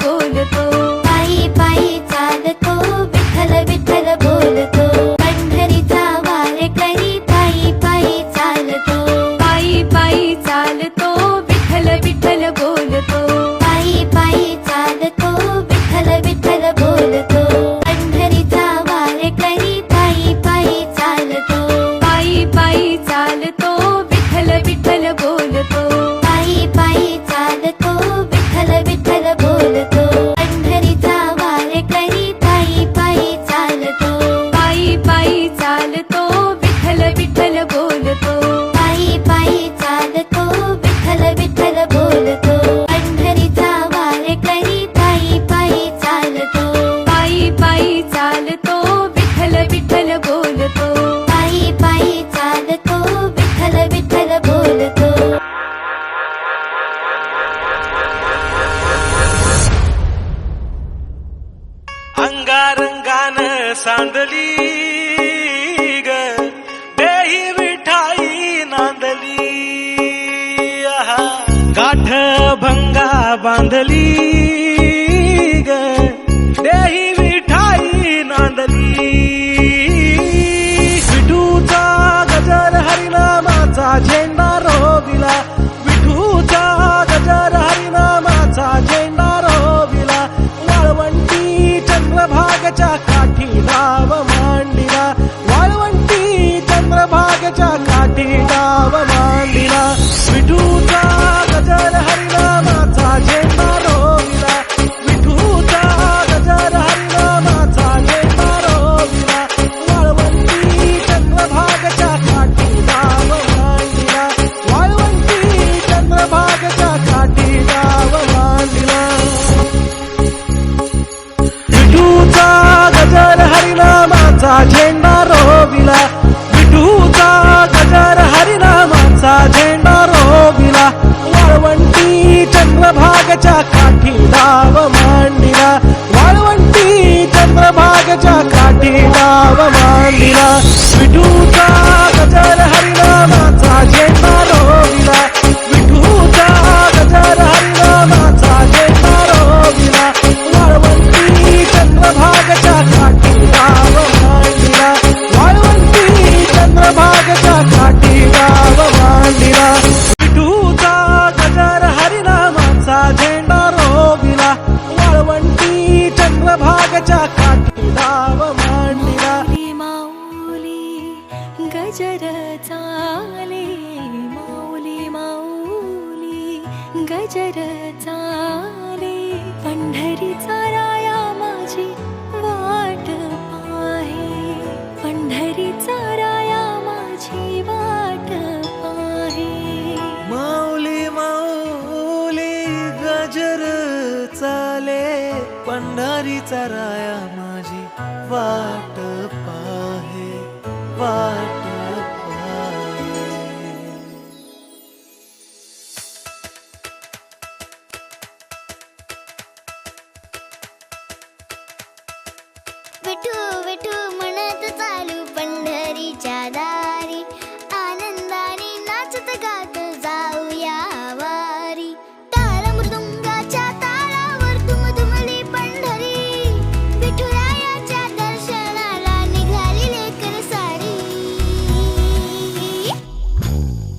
बोलतो, पायी पायी चालतो, विठ्ठल विठ्ठल बोलतो, पंढरीचा वारकरी पायी पायी चालतो, पायी पायी चालतो, विठ्ठल विठ्ठल बोलतो, पायी पायी चालतो, विठ्ठल विठ्ठल बोलतो, पंढरीचा वारकरी पायी पायी चालतो, पायी पायी चालतो, विठ्ठल विठ्ठल बोलतो, पायी पायी चालतो, विठ्ठल विठ्ठल बोलतो, पंढरीचा वारकरी पायी पायी चालतो, पायी पायी चालतो, विठ्ठल विठ्ठल बोलतो, पायी पायी चालतो, विठ्ठल विठ्ठल बोलतो, पंढरीचा वारकरी पायी पायी चालतो, पायी पायी चालतो, विठ्ठल विठ्ठल बोलतो, पायी पायी चालतो, विठ्ठल विठ्ठल बोलतो. अंगारंगान सांदली ग देही विठाई नांदली, आहा गाठ भंगा बांधली ग देही विठाई नांदली. विठूचा गजर हरिनामाचा झेंडा रोविला, विठूचा गजर हरिनामाचा झेंडा रोविला, वाळवंटी चंद्रभागच्या काठी डाव मांडिला, वाळवंटी चंद्रभागच्या काठी डाव मांडिला. विठूचा गजर हरिनामाचा झेंडा रोविला, विठूचा गजर हरिनामाचा झेंडा रोविला, वाळवंटी चंद्रभागच्या काठी डाव मांडिला, वाळवंटी चंद्रभागच्या काठी डाव मांडिला. विठूचा गजर हरिनामाचा झेंडा रोविला, विठूचा गजर हरिनामाचा झेंडा रोविला, वाळवंटी चंद्रभागच्या काठी डाव मांडिला, वाळवंटी चंद्रभागच्या काठी डाव मांडिला. विठूचा गजर हरिनामाचा झेंडा रोविला, विठूचा गजर हरिनामाचा झेंडा रोविला, वाळवंटी चंद्रभागच्या काठी डाव मांडिला, वाळवंटी चंद्रभागच्या काठी डाव मांडिला. विठूचा गजर हरिनामाचा झेंडा रोविला, वाळवंटी चंद्रभागच्या काठी डाव मांडिला. माऊली गजर चाले, माऊली माऊली गजर चाले, पंढरीचा राया माझी वाट पाहे, पंढरीचा राया माझी वाट पाहे. माऊली माऊली गजर चाले, पंढरीचा राया माझी वाट पाहे, वाट पाहे. विठू विठू म्हणत चालू पंढरीच्या दारी, आनंदाने नाचत गात जाऊया वारी. टाळ मृदुंगाच्या तालावर दुमदुमली पंढरी, विठुरायाच्या दर्शनाला निघाली लेकर सारी.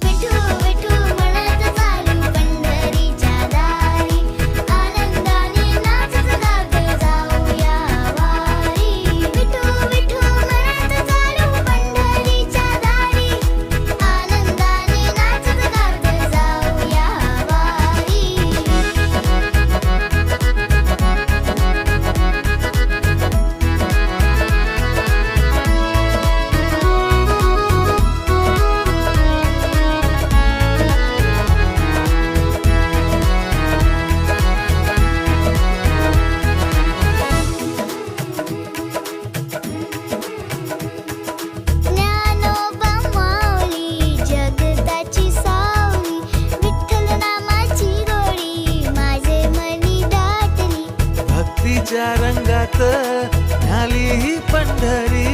विठू विठू म्हणत चालू पंढरीच्या दारी, आनंदाने नाचत गात जाऊया वारी. विठू विठू म्हणत चालू पंढरीच्या दारी, आनंदाने नाचत गात जाऊया वारी. ज्ञानोबा माऊली जगताची सावली, विठ्ठल नामाची गोडी माझे मनी दाटली. भक्तीच्या रंगात न्याली ही पंढरी,